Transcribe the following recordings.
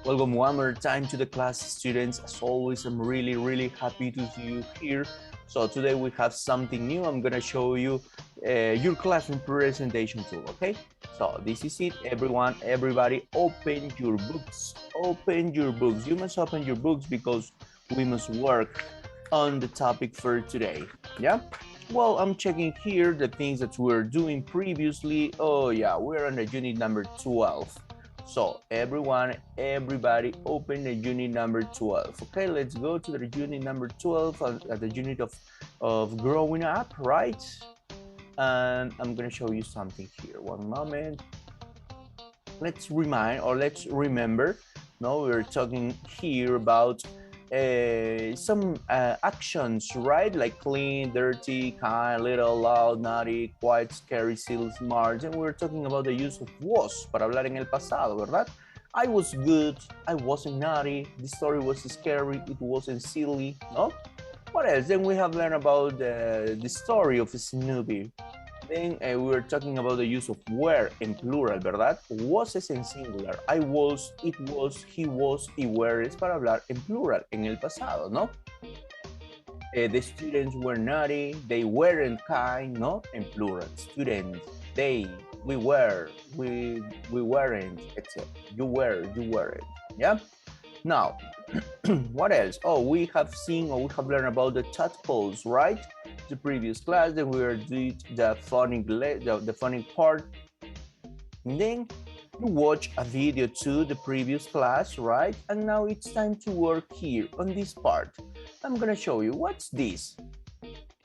Welcome one more time to the class, students. As always, I'm really happy to see you here. So today we have something new. I'm gonna show you your classroom presentation tool, okay? So this is it, everyone, everybody, open your books. Open your books. You must open your books because we must work on the topic for today, yeah? Well, I'm checking here the things that we're doing previously. Oh yeah, we're on the unit number 12. So everyone, everybody open the unit number 12. Okay, let's go to the unit number 12, the unit of growing up, right? And I'm gonna show you something here. One moment. Let's remember, no, we're talking here about some actions, right? Like clean, dirty, kind, little, loud, naughty, quiet, scary, silly, smart. And we're talking about the use of was para hablar en el pasado, ¿verdad? I was good, I wasn't naughty, the story was scary, it wasn't silly, no? What else? Then we have learned about the story of Snoopy. Then we were talking about the use of were en plural, ¿verdad? Was es en singular. I was, it was, he was, y were es para hablar en plural, en el pasado, ¿no? The students were naughty, they weren't kind, ¿no? En plural. Students, they, we were, we weren't, etc. You were, you weren't, yeah? Now, what else? Oh, we have seen or we have learned about the tadpoles, right? The previous class, then we were doing the funny part. And then you watch a video to the previous class, right? And now it's time to work here on this part. I'm gonna show you, what's this?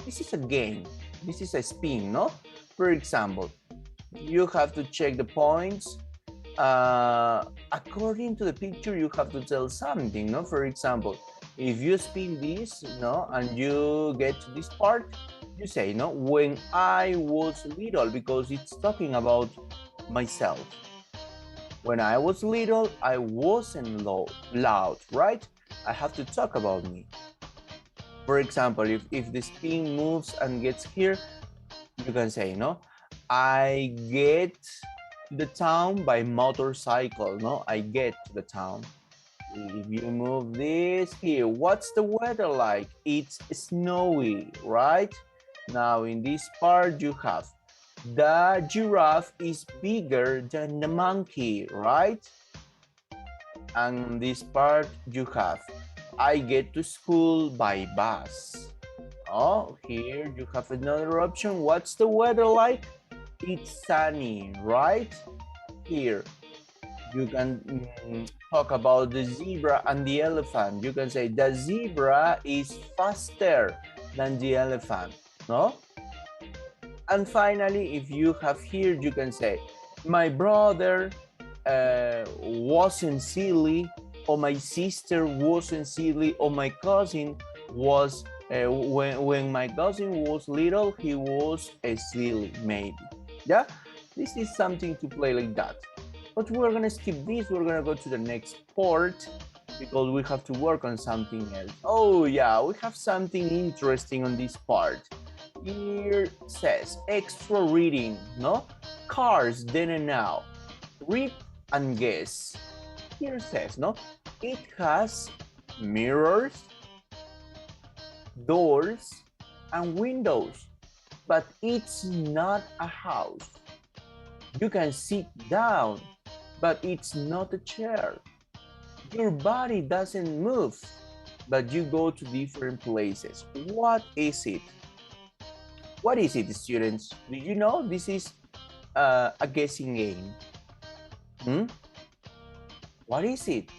This is a game. This is a spin, no? For example, you have to check the points. According to the picture, you have to tell something, no? For example, if you spin this, no, and you get to this part, you say, no, when I was little, because it's talking about myself. When I was little, I wasn't loud, right? I have to talk about me. For example, if the spin moves and gets here, you can say, no, I get to the town by motorcycle, no? I get to the town. If you move this here, what's the weather like? It's snowy, right? Now in this part you have the giraffe is bigger than the monkey, right? And this part you have I get to school by bus. Oh, here you have another option. What's the weather like? It's sunny, right? Here you can talk about the zebra and the elephant. You can say the zebra is faster than the elephant, no? And finally, if you have here, you can say, my brother wasn't silly, or my sister wasn't silly, or my cousin was, when my cousin was little, he was silly, maybe. Yeah, this is something to play like that. But we're gonna skip this, we're gonna go to the next part because we have to work on something else. Oh yeah, we have something interesting on this part. Here says extra reading, no? Cars, then and now. Read and guess. Here says, no? It has mirrors, doors, and windows, but it's not a house. You can sit down, but it's not a chair. Your body doesn't move, but you go to different places. What is it? What is it, students? Do you know? This is a guessing game. What is it?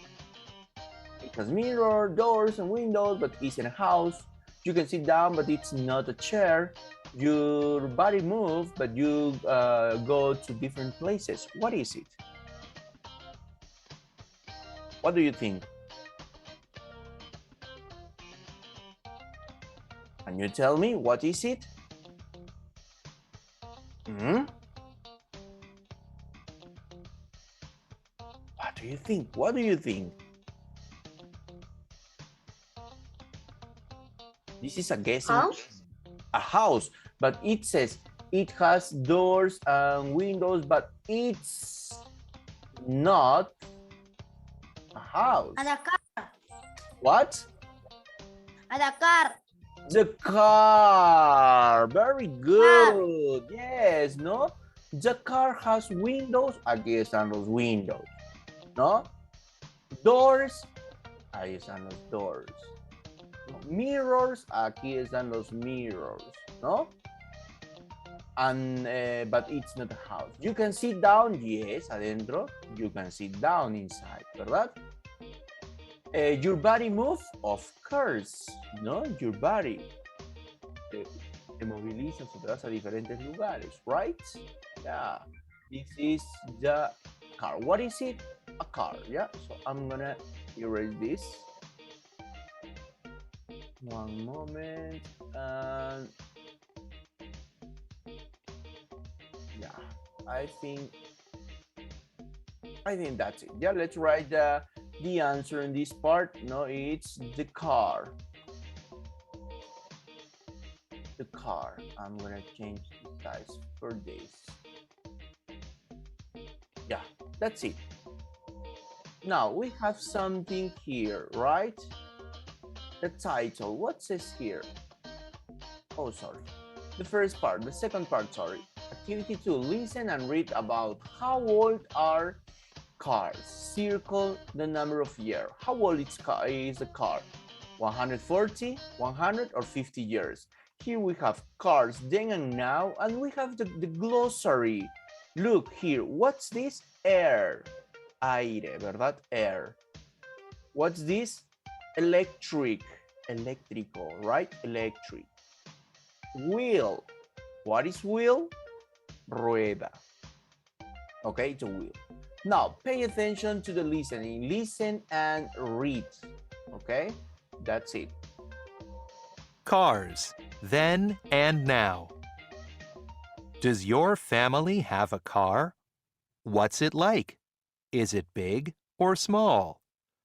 It has mirror, doors, and windows, but it's in a house. You can sit down, but it's not a chair. Your body moves, but you go to different places. What is it? What do you think? Can you tell me what is it? What do you think? What do you think? This is a guessing. House? A house, but it says it has doors and windows, but it's not A house. A the car. What? A the car. The car. Very good. Yes, ¿no? The car has windows. Aquí están los windows, ¿no? Doors. Ahí están los doors. Mirrors. Aquí están los mirrors, ¿no? And but it's not a house. You can sit down. Yes, adentro. You can sit down inside, ¿verdad? Your body move, of course, ¿no? Your body te moviliza, te vas a diferentes lugares, right? Yeah, this is the car. What is it? A car, yeah? So I'm gonna erase this. One moment, and yeah, I think that's it. Yeah, let's write the answer in this part. No, it's the car. The car. I'm gonna change the size for this. Yeah, that's it. Now we have something here, right? The title. What says here? Oh, sorry. The first part, the second part, sorry. Activity 2, listen and read about how old are cars. Circle the number of years. How old is the car? 140, 100, or 50 years? Here we have cars then and now, and we have the glossary. Look here, what's this? Air. Aire, ¿verdad? Air. What's this? Electric. Eléctrico, right? Electric. Wheel. What is wheel? Rueda. Okay, it's a wheel. Now, pay attention to the listening. Listen and read. Okay, that's it. Cars, then and now. Does your family have a car? What's it like? Is it big or small?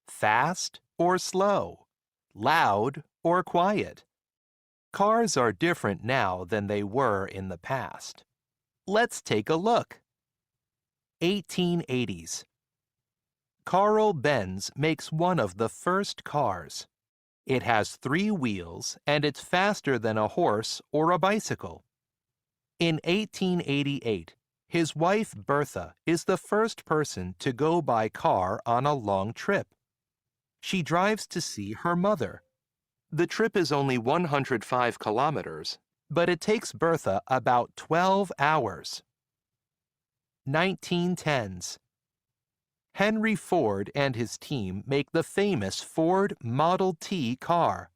Fast or slow? Loud or quiet? Cars are different now than they were in the past. Let's take a look. 1880s. Carl Benz makes one of the first cars. It has 3 wheels and it's faster than a horse or a bicycle. In 1888, his wife Bertha is the first person to go by car on a long trip. She drives to see her mother. The trip is only 105 kilometers, but it takes Bertha about 12 hours. 1910s. Henry Ford and his team make the famous Ford Model T car.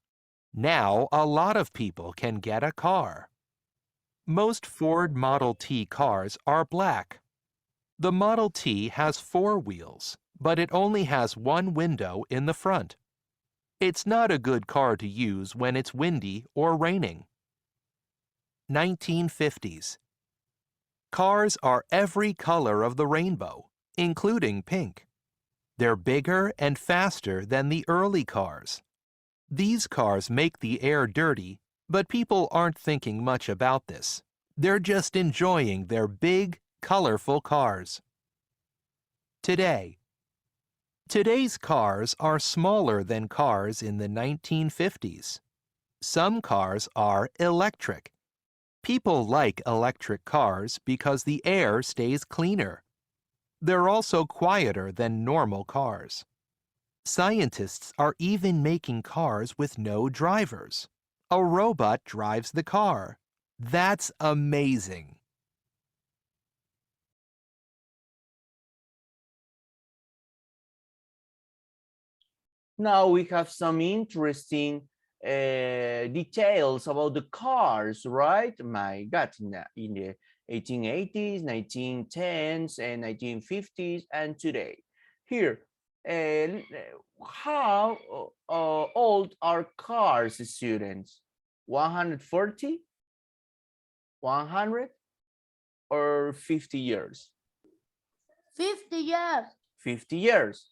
Now a lot of people can get a car. Most Ford Model T cars are black. The Model T has 4 wheels, but it only has 1 window in the front. It's not a good car to use when it's windy or raining. 1950s. Cars are every color of the rainbow, including pink. They're bigger and faster than the early cars. These cars make the air dirty, but people aren't thinking much about this. They're just enjoying their big, colorful cars. Today. Today's cars are smaller than cars in the 1950s. Some cars are electric. People like electric cars because the air stays cleaner. They're also quieter than normal cars. Scientists are even making cars with no drivers. A robot drives the car. That's amazing. Now we have some interesting details about the cars, right? My God, in the 1880s, 1910s, and 1950s, and today. Here, how old are cars, students? 140, 100, or 50 years? 50 years. 50 years.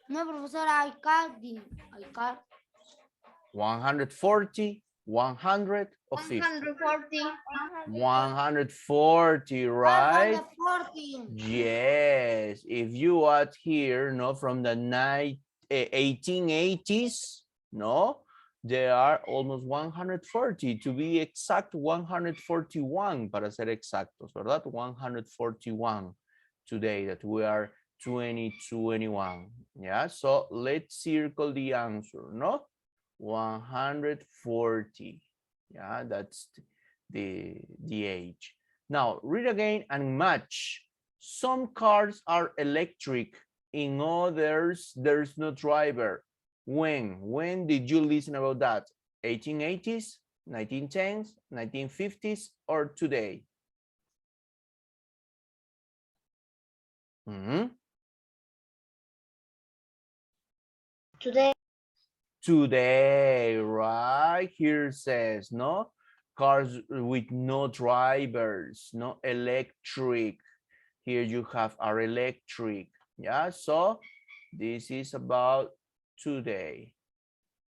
No, profesor, hay car. 140, 100 or 50? 140. 140, right? 140. Yes. If you add here, no, from the 1880s, no, there are almost 140. To be exact, 141, para ser exactos, ¿verdad? 141 today that we are 2021. Yeah, so let's circle the answer, no? 140. Yeah, that's the age. Now read again and match. Some cars are electric, in others there's no driver. When did you listen about that? 1880s, 1910s, 1950s, or today? Today. Today, right? Here says, no? Cars with no drivers, no electric. Here you have our electric. Yeah, so this is about today.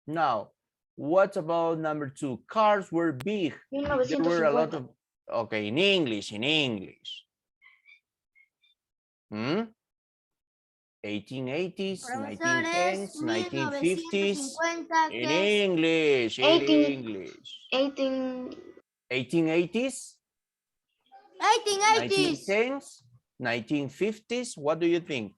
Now, what about number 2? Cars were big. There were a lot of, okay, in English. 1880s, 1910s, 1950s, in English, 1880s, 1880s. 1910s, 1950s, what do you think?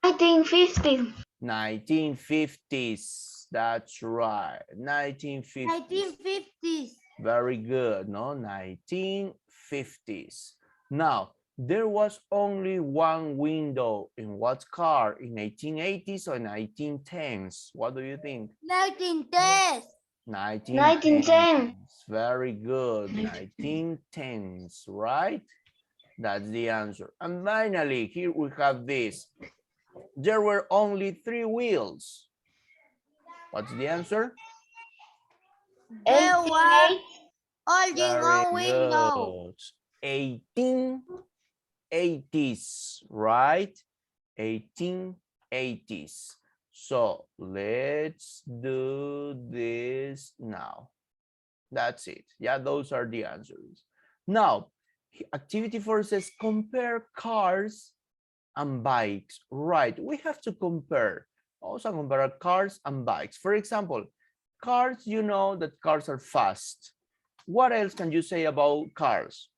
1950. 1950s, that's right, 1950s. 1950s. Very good, no, 1950s. Now, there was only one window in what car? In 1880s or 1910s? What do you think? 1910s. 1910s. Very good. 1910s, right? That's the answer. And finally, here we have this. There were only 3 wheels. What's the answer? There were only one window. 1880s, right? 1880s. So let's do this now. That's it. Yeah, those are the answers. Now, activity 4 says compare cars and bikes. Right, we have to compare. Also compare cars and bikes. For example, cars, you know that cars are fast. What else can you say about cars?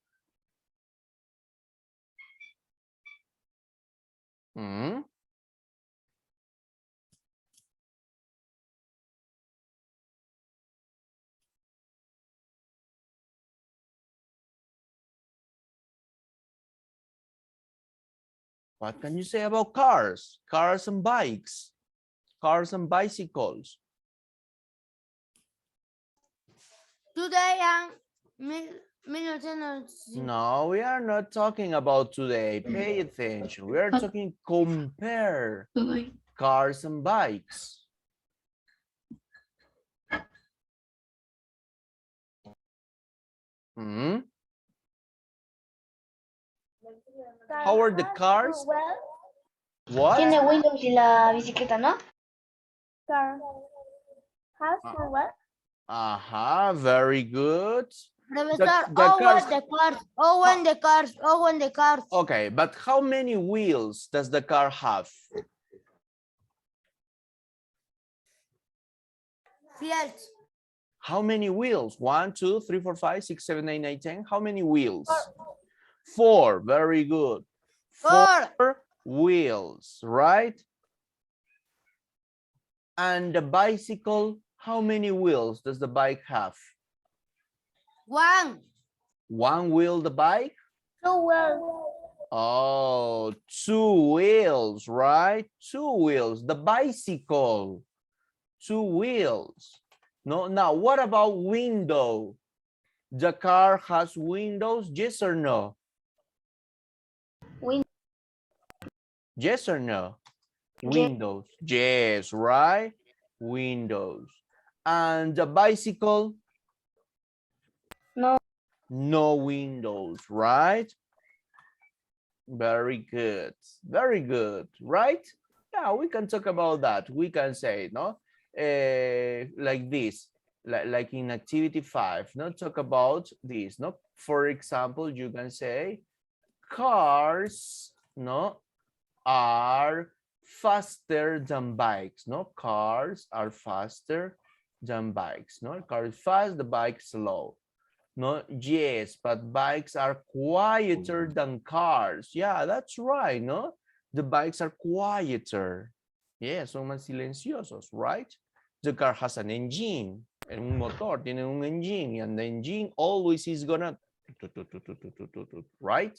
What can you say about cars? Cars and bikes. Cars and bicycles. Today and 1900. No, we are not talking about today. Pay attention. We are talking compare cars and bikes. How are the cars? What? Tiene Windows y la bicicleta, ¿no? Car. Has what? Very good. Professor, the cars. Okay, but how many wheels does the car have? Yes. How many wheels? 1, 2, 3, 4, 5, 6, 7, 8, 9, 10. How many wheels? 4. Very good. 4 wheels, right? And the bicycle, how many wheels does the bike have? 1. 1 wheel, the bike? 2 wheels. Oh, 2 wheels, right? 2 wheels, the bicycle, 2 wheels. No, now what about window? The car has windows, yes or no? Yes or no? Windows, yes, right? Windows. And the bicycle? No. No windows, right? Very good, right? Yeah, we can talk about that. We can say, no? Like this. like in activity 5, not talk about this. No, for example, you can say cars, no, are faster than bikes. No, cars are faster than bikes. No, car is fast, the bike slow. No, yes, but bikes are quieter than cars. Yeah, that's right. No, the bikes are quieter. Yeah, son más silenciosos, right? The car has an engine. Un motor tiene un engine, and the engine always is gonna, right?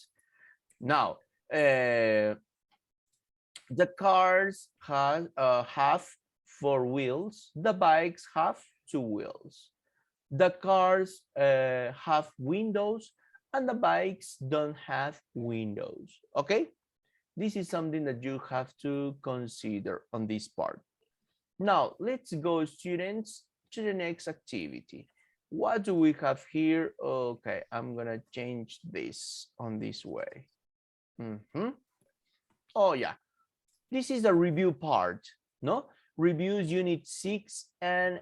Now, the cars have 4 wheels. The bikes have 2 wheels. The cars have windows, and the bikes don't have windows. Okay, this is something that you have to consider on this part. Now, let's go, students, to the next activity. What do we have here? Okay, I'm gonna change this on this way. Oh yeah, this is the review part, no? Reviews unit 6 and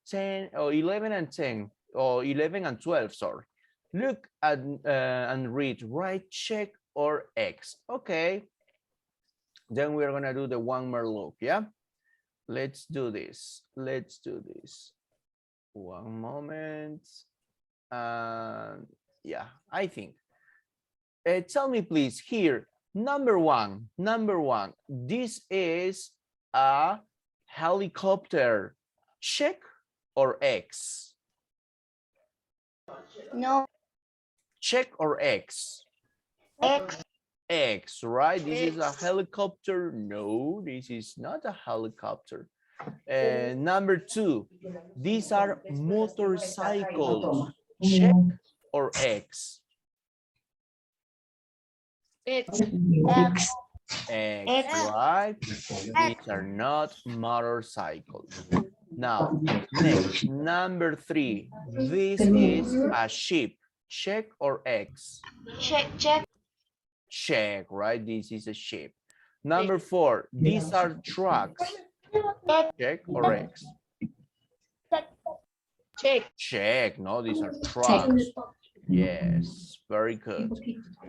10 or 11 and 10 or 11 and 12, sorry. Look at and read, right, check or X. Okay, then we're gonna do the one more look. Yeah, let's do this. Let's do this. One moment. Yeah, I think. Tell me please here, number one, this is a helicopter. Check or X? No. Check or X? X. X, right? This is a helicopter. No, this is not a helicopter. Number 2, these are motorcycles. Check or X? X. X, right? These are not motorcycles. Now, next, number 3, this is a ship. Check or X? Check. Check, right? This is a ship. Number 4, these are trucks. Check or X? Check. Check. No, these are trucks. Yes, very good.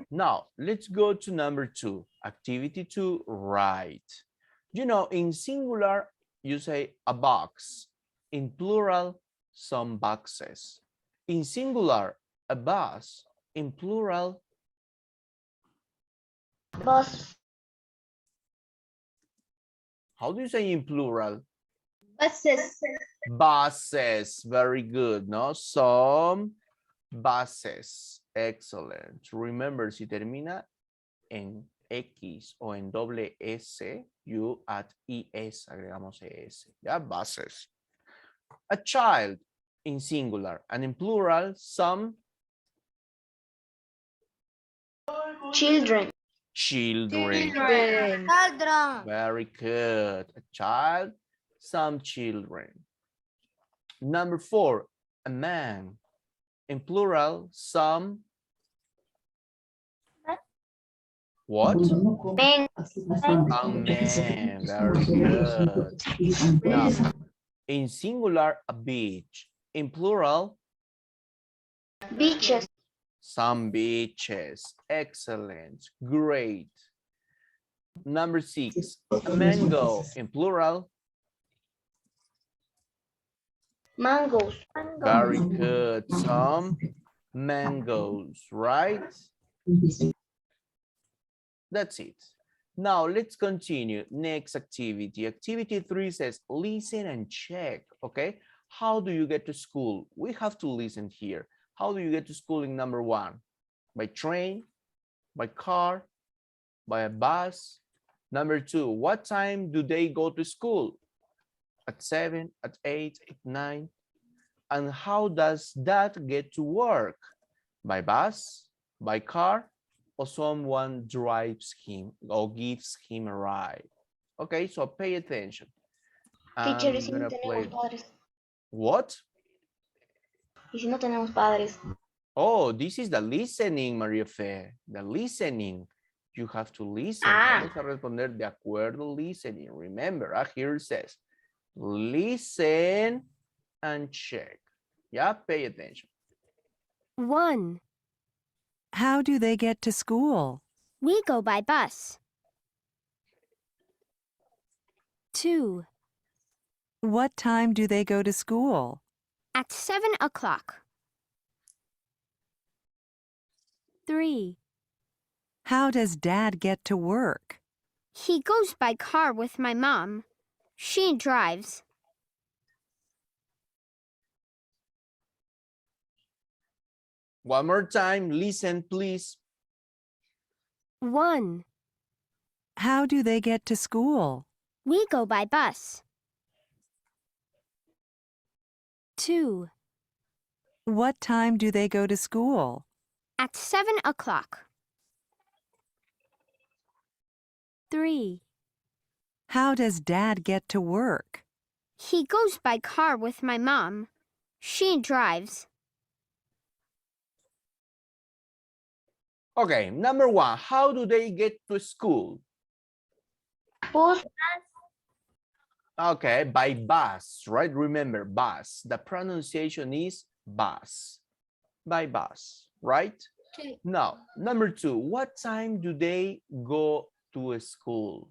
Now, let's go to number 2. Activity 2, write. You know, in singular, you say a box. In plural, some boxes. In singular, a bus. In plural, Bus. how do you say in plural? Buses. Buses. Very good, no? Some buses. Excellent. Remember, si termina en X o en doble S, you add ES, agregamos ES. Yeah, buses. A child in singular, and in plural, some Children. children. Very good. A child, some children. Number 4, a man. In plural, some what? Men. A man. Very good. Now, in singular, a beach. In plural, Beaches. some beaches. Excellent. Great. Number 6, a mango. In plural, Mangoes. very good. Some mangoes, right? That's it. Now let's continue. Next activity. Activity 3 says listen and check. Okay. How do you get to school? We have to listen here. How do you get to school in number 1? By train, by car, by a bus. Number 2, what time do they go to school? At 7, at 8, at 9. And how does that get to work? By bus, by car, or someone drives him or gives him a ride? Okay, so pay attention. Teacher, I'm ¿y si no gonna play. tenemos padres? What? ¿Y si no tenemos padres? Oh, this is the listening, Maria Fe. The listening. You have to listen. Vamos a responder de acuerdo, listening. Remember, here it says, listen and check. Yeah, pay attention. 1. How do they get to school? We go by bus. 2. What time do they go to school? At 7 o'clock. 3. How does Dad get to work? He goes by car with my mom. She drives. One more time, listen, please. 1. How do they get to school? We go by bus. 2. What time do they go to school? At 7 o'clock. 3. How does Dad get to work? He goes by car with my mom. She drives. Okay, number 1, how do they get to school? Bus. Okay, by bus, right? Remember, bus. The pronunciation is bus. By bus, right? Okay. Now, number 2, what time do they go to school?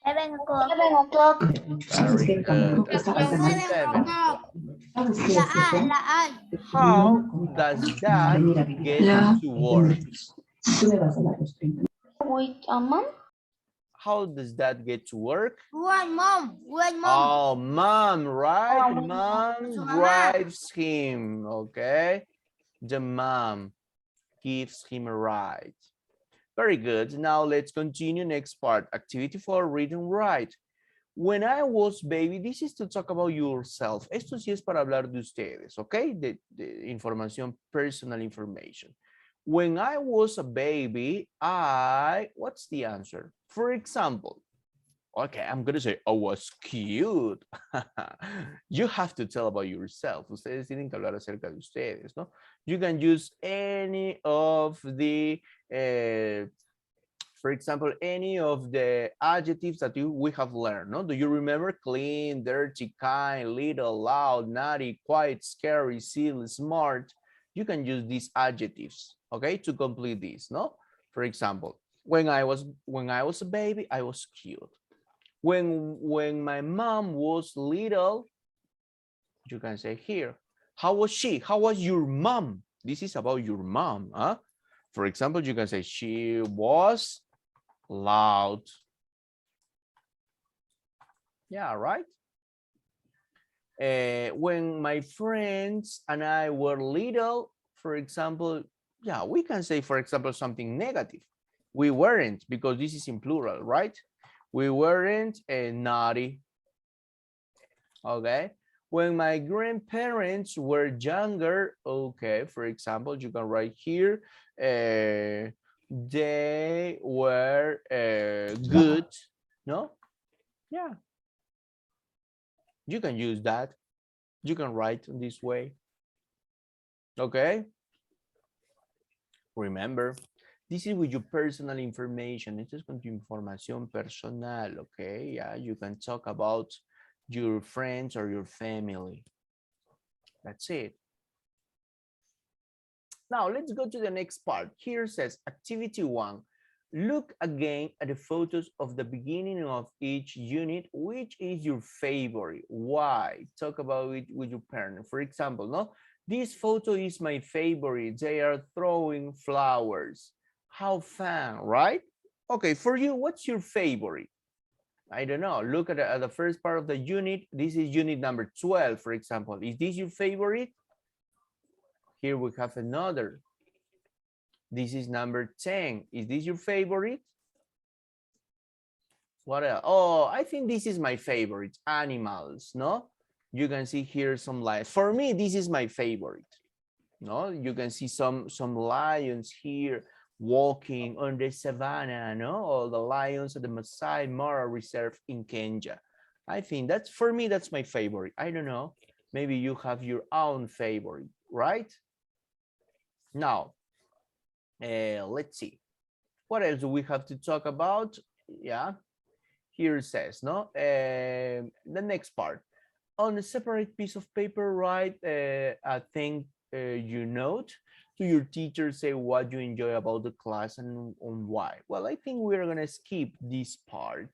7 o'clock. 7 o'clock. Very good. That's number 7. How does that get to work? With a mom? How does that get to work? With mom. With Oh, mom, right? Oh, Mom drives him, okay? The mom gives him a ride. Very good. Now let's continue. Next part. Activity 4, read and write. When I was baby, this is to talk about yourself. Esto sí es para hablar de ustedes, okay? De información, personal information. When I was a baby, what's the answer? For example, okay, I'm going to say, I was cute. You have to tell about yourself. Ustedes tienen que hablar acerca de ustedes, ¿no? You can use any of the, for example, any of the adjectives that we have learned, no? Do you remember? Clean, dirty, kind, little, loud, naughty, quiet, scary, silly, smart. You can use these adjectives, okay, to complete this, no? For example, when I was a baby, I was cute. When my mom was little, you can say here, how was she? How was your mom? This is about your mom, huh? For example, you can say she was loud. Yeah, right? When my friends and I were little, for example, yeah, we can say, for example, something negative. We weren't, because this is in plural, right? We weren't naughty. Okay. When my grandparents were younger, okay, for example, you can write here, they were good, no? Yeah. You can use that. You can write in this way. Okay. Remember, this is with your personal information. Esto es con tu información personal, okay? Yeah, you can talk about your friends or your family. That's it. Now, let's go to the next part. Here says, activity 1. Look again at the photos of the beginning of each unit. Which is your favorite? Why? Talk about it with your parent. For example, no? This photo is my favorite. They are throwing flowers. How fun, right? Okay, for you, what's your favorite? I don't know. Look at the first part of the unit. This is unit number 12, for example. Is this your favorite? Here we have another. This is number 10. Is this your favorite? What else? Oh, I think this is my favorite. Animals, no? You can see here some lions. For me, this is my favorite. No, you can see some lions here walking on the savannah, no? All the lions at the Masai Mara Reserve in Kenya. I think that's, for me, that's my favorite. I don't know. Maybe you have your own favorite, right? Now, let's see. What else do we have to talk about? Yeah, here it says, no? The next part. on a separate piece of paper, write a thing you note to your teacher, say what you enjoy about the class and on why. Well, I think we're gonna skip this part.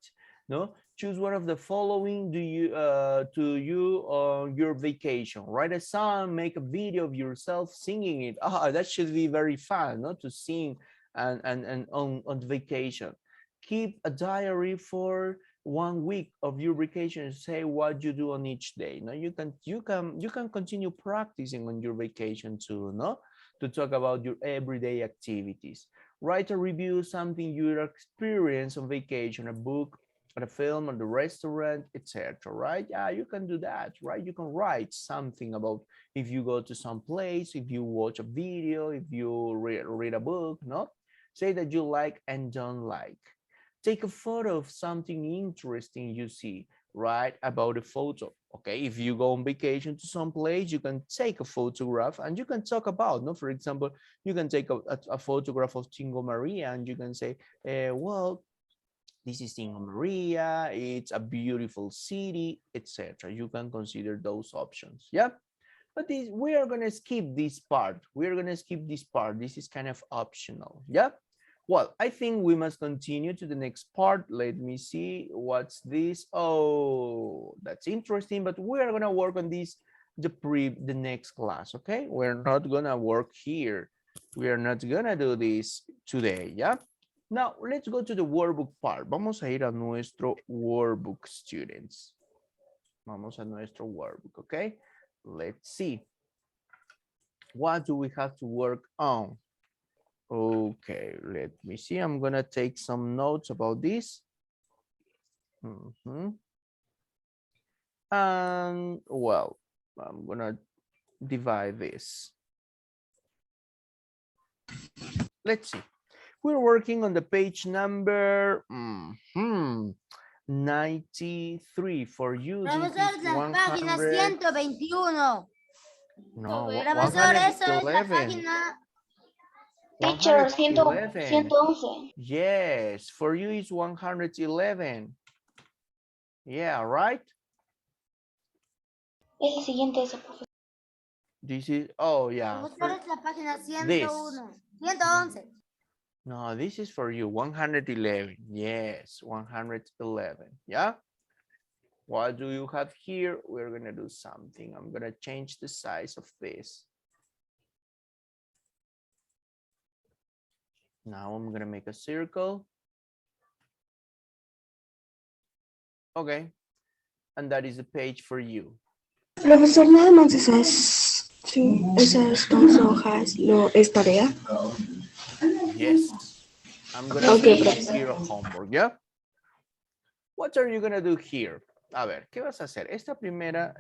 No, choose one of the following. Do you to you on your vacation? Write a song, make a video of yourself singing it. Ah, that should be very fun, not to sing and on vacation. Keep a diary for 1 week of your vacation. Say what you do on each day. No, you can continue practicing on your vacation too. No, to talk about your everyday activities. Write a review, something you experience on vacation, a book, or a film, or the restaurant, etc. Right? Yeah, you can do that. Right? You can write something about if you go to some place, if you watch a video, if you read a book. No, say that you like and don't like. Take a photo of something interesting you see. Write about a photo. Okay, if you go on vacation to some place, you can take a photograph and you can talk about. No, for example, you can take a photograph of Tingo Maria and you can say, well, this is Tingo Maria. It's a beautiful city, etc. You can consider those options. Yeah. But we are gonna skip this part. We're gonna skip this part. This is kind of optional. Yeah. Well, I think we must continue to the next part. Let me see. What's this? Oh, that's interesting. But we are gonna work on this the next class. Okay. We're not gonna work here. We are not gonna do this today. Yeah. Now let's go to the workbook part. Vamos a ir a nuestro workbook, students. Vamos a nuestro workbook. Okay. Let's see. What do we have to work on? Okay, let me see. I'm gonna take some notes about this. And well, I'm gonna divide this. Let's see. We're working on the page number 93 for you. Profesor, la página 121. No, Profesor, eso es la 111. página. Teacher, 111. 111. Yes, for you it's 111. Yeah, right? Es el siguiente ese, profesor. This is, oh yeah. Profesor, es la página 101. 111. No, this is for you, 111. Yes, 111. Yeah? What do you have here? We're gonna do something. I'm gonna change the size of this. Now I'm gonna make a circle. Okay. And that is a page for you. Profesor, nada más esas, sí, esas dos hojas, ¿es tarea? Yes. I'm gonna give here a homework, yeah? What are you gonna do here? A ver, ¿qué vas a hacer? Esta primera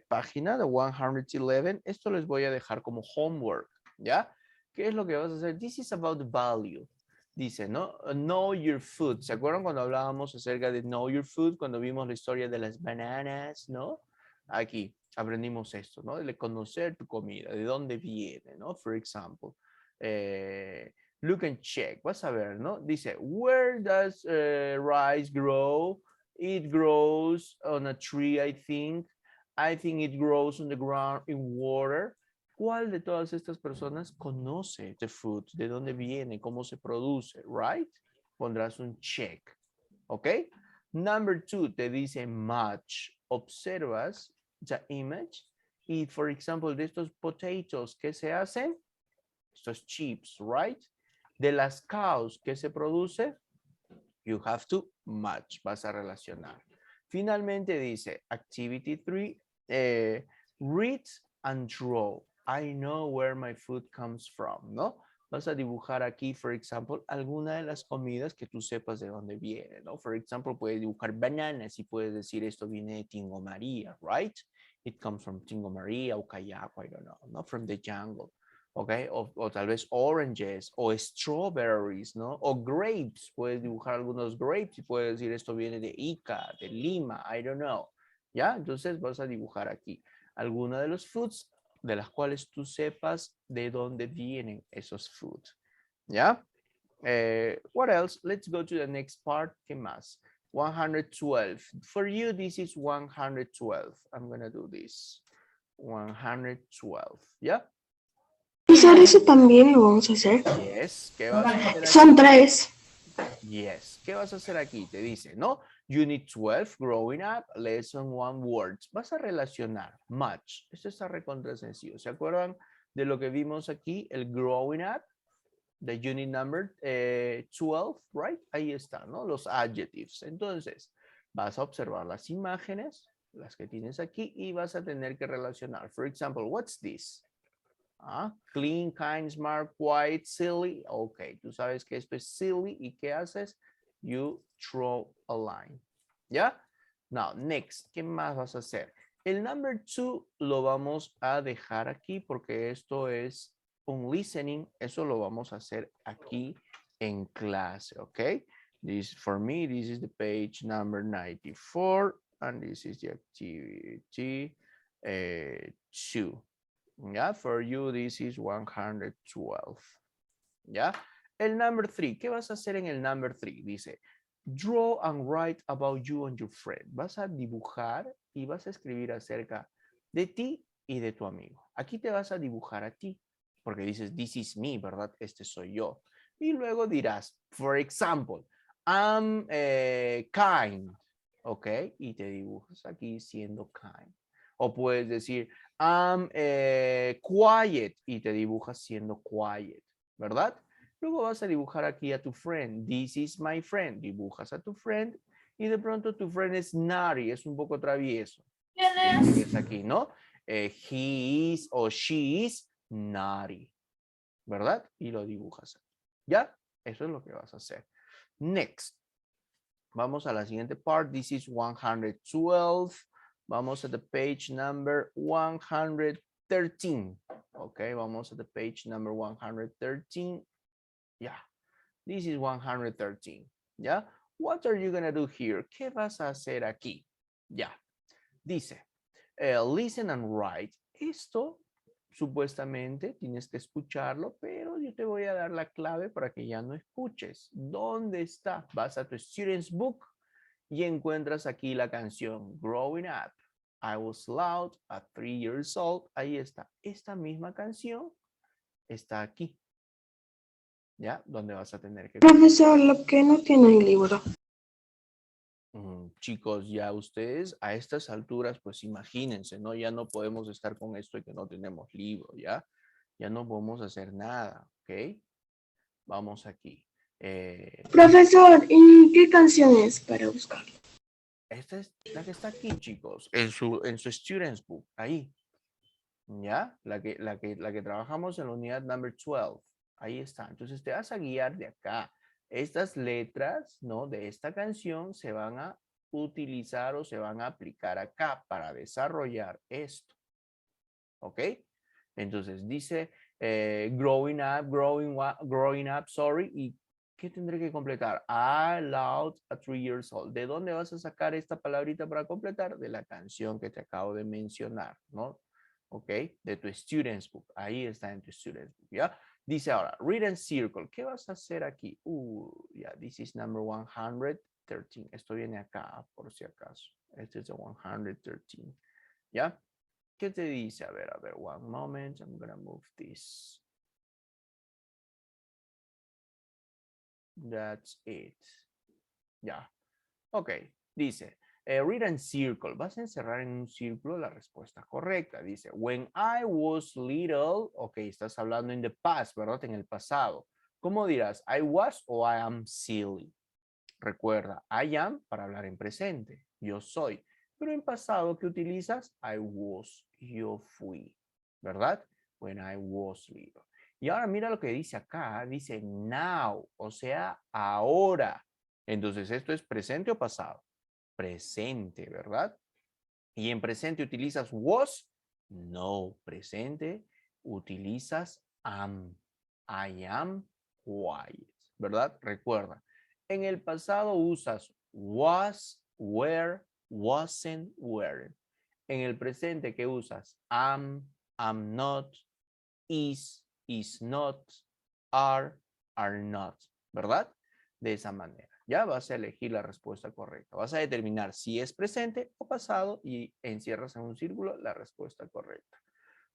página de 111, esto les voy a dejar como homework, ¿ya? ¿Qué es lo que vas a hacer? This is about value. Dice, ¿no? Know your food. ¿Se acuerdan cuando hablábamos acerca de know your food? Cuando vimos la historia de las bananas, ¿no? Aquí aprendimos esto, ¿no? De conocer tu comida, de dónde viene, ¿no? For example, look and check. Vas a ver, ¿no? Dice, where does rice grow? It grows on a tree, I think. I think it grows on the ground in water. ¿Cuál de todas estas personas conoce the food? ¿De dónde viene? ¿Cómo se produce? Right? Pondrás un check. ¿Ok? Number 2, te dice match. Observas the image. Y, for example, de estos potatoes, ¿qué se hacen? Estos chips, right? De las cows, ¿qué se produce? You have to match. Vas a relacionar. Finalmente dice, activity 3, read and draw. I know where my food comes from, ¿no? Vas a dibujar aquí, for example, alguna de las comidas que tú sepas de dónde viene, ¿no? For example, puedes dibujar bananas y puedes decir esto viene de Tingo María, right? It comes from Tingo María o Cayaco, I don't know, ¿no? From the jungle, ¿ok? O tal vez oranges o strawberries, ¿no? O grapes, puedes dibujar algunos grapes y puedes decir esto viene de Ica, de Lima, I don't know, ¿ya? Entonces vas a dibujar aquí alguna de los foods de las cuales tú sepas de dónde vienen esos food. ¿Ya? What else? Let's go to the next part. ¿Qué más? 112. For you, this is 112. I'm going to do this. 112. ¿Ya? Profesor, eso también lo vamos a hacer. Yes. ¿Qué vas a hacer aquí? Son 3. Yes. ¿Qué vas a hacer aquí? Te dice, ¿no? Unit 12, Growing Up, Lesson 1 Words. Vas a relacionar. Much. Esto está recontra sencillo. ¿Se acuerdan de lo que vimos aquí? El Growing Up. The unit number 12, right? Ahí está, ¿no? Los adjectives. Entonces, vas a observar las imágenes, las que tienes aquí, y vas a tener que relacionar. For example, what's this? Clean, kind, smart, quiet, silly. Ok, tú sabes que esto es silly. ¿Y qué haces? You draw a line. ¿Ya? Now, next, ¿qué más vas a hacer? El number 2 lo vamos a dejar aquí porque esto es un listening. Eso lo vamos a hacer aquí en clase, ¿ok? This, for me, this is the page number 94 and this is the activity 2. Yeah, for you, this is 112. ¿Ya? El number 3, ¿qué vas a hacer en el number 3? Dice, draw and write about you and your friend. Vas a dibujar y vas a escribir acerca de ti y de tu amigo. Aquí te vas a dibujar a ti, porque dices, this is me, ¿verdad? Este soy yo. Y luego dirás, for example, I'm kind, ¿ok? Y te dibujas aquí siendo kind. O puedes decir, I'm quiet, y te dibujas siendo quiet, ¿verdad? Luego vas a dibujar aquí a tu friend. This is my friend. Dibujas a tu friend y de pronto tu friend es naughty, es un poco travieso. Es aquí, ¿no? He is o she is naughty, ¿verdad? Y lo dibujas aquí. ¿Ya? Eso es lo que vas a hacer. Next. Vamos a la siguiente part. This is 112. Vamos a the page number 113. Ok, vamos a the page number 113. Yeah, this is 113. Yeah, what are you gonna do here? ¿Qué vas a hacer aquí? Ya, dice, listen and write. Esto supuestamente tienes que escucharlo, pero yo te voy a dar la clave para que ya no escuches. ¿Dónde está? Vas a tu Student's Book y encuentras aquí la canción Growing Up. I was loud at 3 years old. Ahí está. Esta misma canción está aquí. ¿Ya? Donde vas a tener que... Profesor, lo que no tiene el libro. Chicos, ya ustedes a estas alturas, pues imagínense, ¿no? Ya no podemos estar con esto y que no tenemos libro, ¿ya? Ya no podemos hacer nada, ¿ok? Vamos aquí. Profesor, ¿y qué canción es para buscarlo? Esta es la que está aquí, chicos, en su Student's Book, ahí. ¿Ya? La que trabajamos en la unidad number 12. Ahí está. Entonces te vas a guiar de acá. Estas letras, ¿no? De esta canción se van a utilizar o se van a aplicar acá para desarrollar esto. ¿Ok? Entonces dice growing up, sorry. ¿Y qué tendré que completar? I loud at 3 years old. ¿De dónde vas a sacar esta palabrita para completar? De la canción que te acabo de mencionar, ¿no? ¿Ok? De tu Student's Book. Ahí está en tu Student's Book, ¿ya? Dice ahora, read and circle. ¿Qué vas a hacer aquí? Ya, this is number 113. Esto viene acá, por si acaso. Este es el 113, ¿ya? ¿Qué te dice? A ver, one moment. I'm gonna move this. That's it. Ya. Ok, dice, read and circle. Vas a encerrar en un círculo la respuesta correcta. Dice, when I was little. Ok, estás hablando in the past, ¿verdad? En el pasado. ¿Cómo dirás? I was o I am silly. Recuerda, I am para hablar en presente. Yo soy. Pero en pasado, ¿qué utilizas? I was. Yo fui. ¿Verdad? When I was little. Y ahora mira lo que dice acá. Dice now. O sea, ahora. Entonces, ¿esto es presente o pasado? Presente, ¿verdad? ¿Y en presente utilizas was? No. Presente utilizas am. I am quiet. ¿Verdad? Recuerda. En el pasado usas was, were, wasn't, weren't. En el presente, ¿qué usas? Am not, is not, are not. ¿Verdad? de esa manera. Ya vas a elegir la respuesta correcta. Vas a determinar si es presente o pasado y encierras en un círculo la respuesta correcta.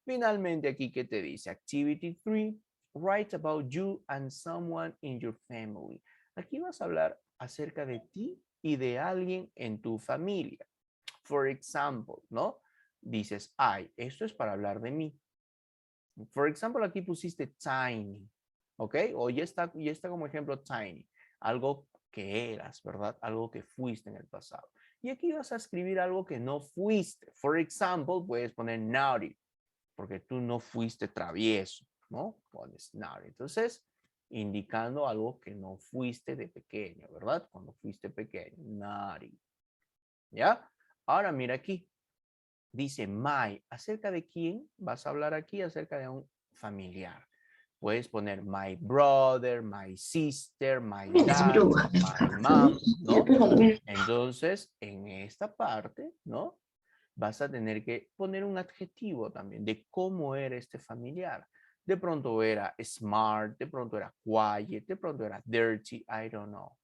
Finalmente aquí, ¿qué te dice? Activity 3, write about you and someone in your family. Aquí vas a hablar acerca de ti y de alguien en tu familia. For example, ¿no? Dices, ay, esto es para hablar de mí. For example, aquí pusiste tiny, ¿ok? O ya está como ejemplo tiny, algo que eras, ¿verdad? Algo que fuiste en el pasado. Y aquí vas a escribir algo que no fuiste. For example, puedes poner naughty, porque tú no fuiste travieso, ¿no? Pones naughty. Entonces, indicando algo que no fuiste de pequeño, ¿verdad? Cuando fuiste pequeño, naughty. ¿Ya? Ahora mira aquí. Dice my. ¿Acerca de quién vas a hablar aquí? Acerca de un familiar. Puedes poner my brother, my sister, my dad, my mom, ¿no? Entonces, en esta parte, ¿no? Vas a tener que poner un adjetivo también de cómo era este familiar. De pronto era smart, de pronto era quiet, de pronto era dirty, I don't know.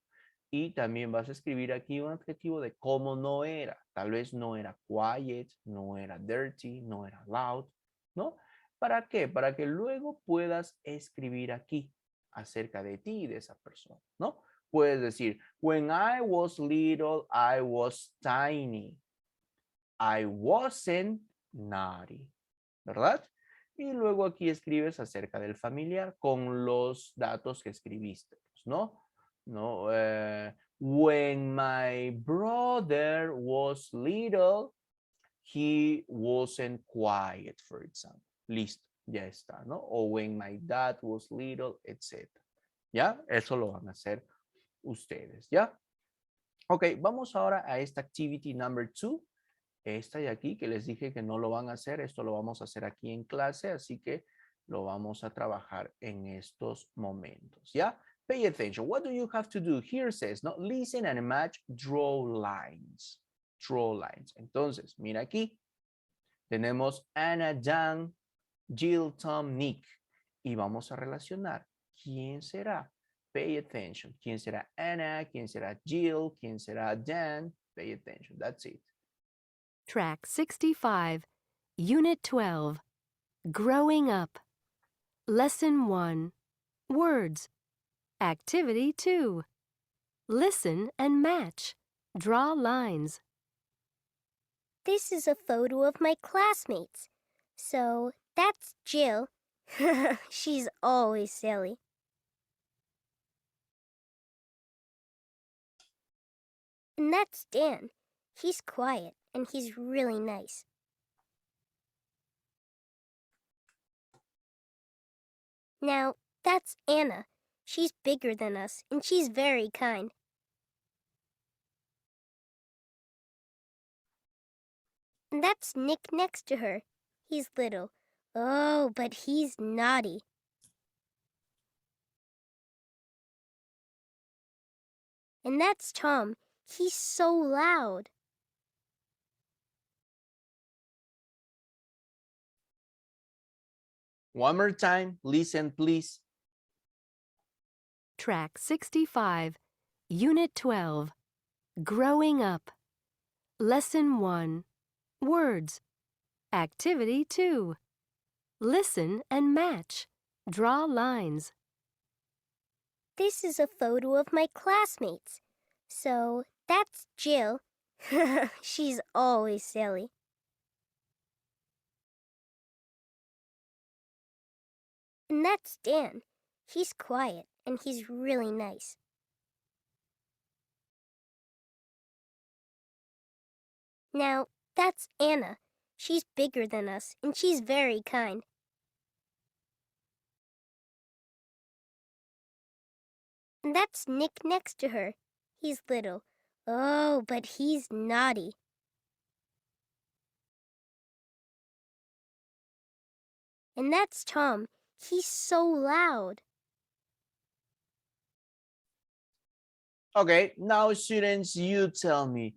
Y también vas a escribir aquí un adjetivo de cómo no era. Tal vez no era quiet, no era dirty, no era loud, ¿no? ¿Para qué? Para que luego puedas escribir aquí acerca de ti y de esa persona, ¿no? Puedes decir, when I was little, I was tiny. I wasn't naughty, ¿verdad? Y luego aquí escribes acerca del familiar con los datos que escribiste, ¿no? No, when my brother was little, he wasn't quiet, for example. Listo, ya está, ¿no? O when my dad was little, etc. ¿Ya? Eso lo van a hacer ustedes, ¿ya? Ok, vamos ahora a esta activity number 2. Esta de aquí que les dije que no lo van a hacer, esto lo vamos a hacer aquí en clase, así que lo vamos a trabajar en estos momentos, ¿ya? Pay attention. What do you have to do? Here says, no, listen and match, draw lines. Draw lines. Entonces, mira aquí. Tenemos Anna, Jan, Jill, Tom, Nick. Y vamos a relacionar. ¿Quién será? Pay attention. ¿Quién será Anna? ¿Quién será Jill? ¿Quién será Jan? Pay attention. That's it. Track 65, Unit 12, Growing Up. Lesson 1, Words. Activity 2, Listen and match. Draw lines. This is a photo of my classmates. So that's Jill. She's always silly. And that's Dan. He's quiet and he's really nice. Now, that's Anna. She's bigger than us and she's very kind. And that's Nick next to her. He's little. Oh, but he's naughty. And that's Tom. He's so loud. One more time, listen, please. Track 65, Unit 12, Growing Up. Lesson 1, Words. Activity 2, Listen and match. Draw lines. This is a photo of my classmates. So that's Jill. She's always silly. And that's Dan. He's quiet and he's really nice. Now, that's Anna. She's bigger than us and she's very kind. And that's Nick next to her. He's little. Oh, but he's naughty. And that's Tom. He's so loud. Okay, now students, you tell me,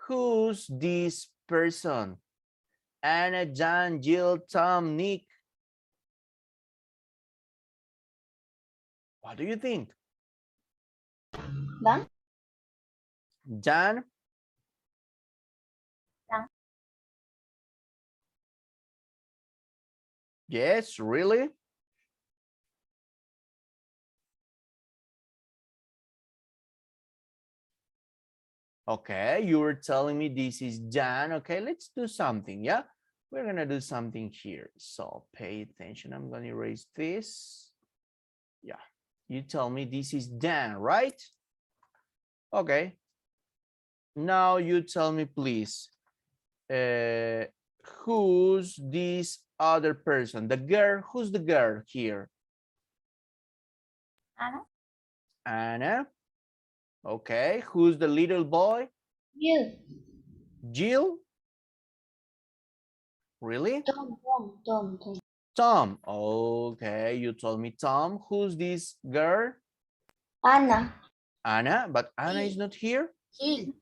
who's this person? Anna, Jan, Jill, Tom, Nick. What do you think? Dan? Dan? Dan. Yes, really? Okay, you were telling me this is Dan. Okay, let's do something, yeah? We're gonna do something here. So pay attention. I'm gonna erase this. Yeah, you tell me this is Dan, right? Okay. Now you tell me, please, who's this other person? The girl, who's the girl here? Anna? Anna. Okay, who's the little boy? You. Jill? Really? Tom. Tom. Okay, you told me Tom. Who's this girl? Anna. Anna, but Anna is not here? Jill.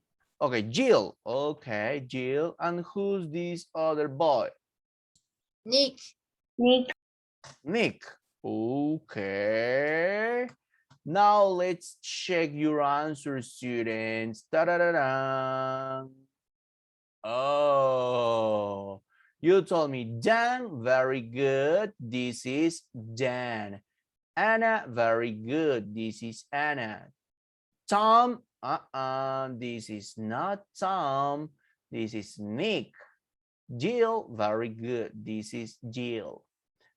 Okay, Jill. Okay, Jill. And who's this other boy? Nick. Nick. Okay. Now let's check your answers, students. Da-da-da-da. Oh, you told me Dan, very good. This is Dan. Anna, very good. This is Anna. Tom, this is not Tom. This is Nick. Jill, very good. This is Jill.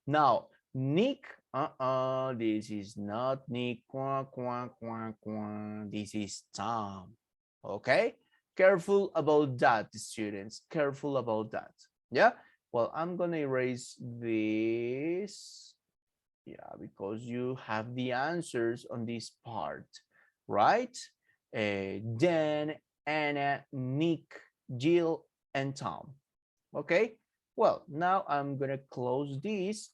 Now, Nick, this is not Nick. This is Tom. Okay? Careful about that, students. Careful about that. Yeah? Well, I'm gonna erase this. Yeah, because you have the answers on this part, right? Dan, Anna, Nick, Jill, and Tom. Okay? Well, now I'm gonna close this.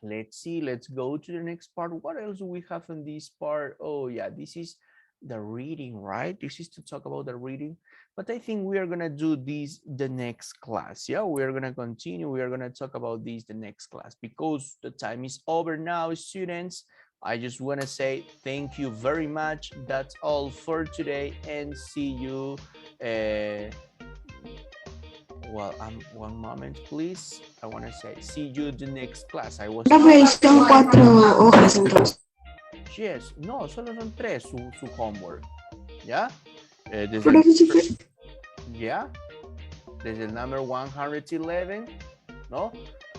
Let's see, let's go to the next part. What else do we have in this part? Oh yeah, this is the reading, right? This is to talk about the reading, but I think we are gonna do this the next class. Yeah, we are gonna continue. We are gonna talk about this the next class because the time is over now, students. I just want to say thank you very much. That's all for today, and see you. Well, one moment, please. I want to say see you the next class. I was. Son 4 hojas entonces. Yes, no, solo son 3 su homework. ¿Ya? Desde el number 111, ¿no?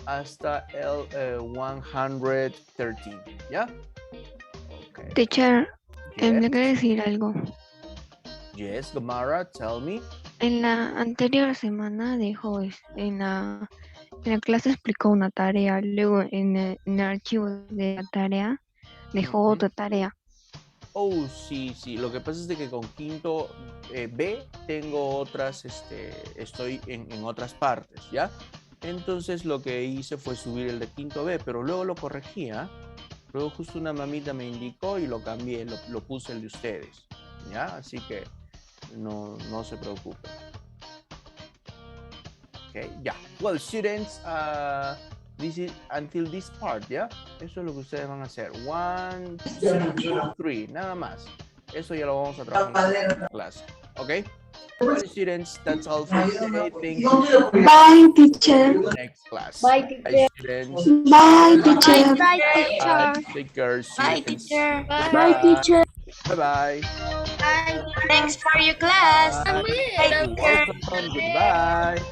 Hasta el 113, ¿ya? Okay. Teacher, Yes. me quiere decir algo. Yes, Gamara, tell me. En la anterior semana dijo, en la clase explicó una tarea, luego en el archivo de la tarea dejó otra tarea. Oh, sí, sí. Lo que pasa es de que con quinto B tengo otras, estoy en otras partes, ¿ya? Entonces lo que hice fue subir el de quinto B, pero luego lo corregía. Luego justo una mamita me indicó y lo cambié, lo puse el de ustedes, ¿ya? Así que no se preocupen. Okay, yeah. Well, students, this is until this part, ¿ya? Eso es lo que ustedes van a hacer. 1, 2, 3, nada más. Eso ya lo vamos a trabajar en la clase, ¿ok? Well, students, that's all for today. Thank you. Bye, teacher. Next class. Bye, Bye, teacher. students. Bye, teacher. Bye, teacher. Take care, Bye, students. teacher. Bye, teacher. Bye-bye. Bye. Thanks for your class. You're welcome. Goodbye.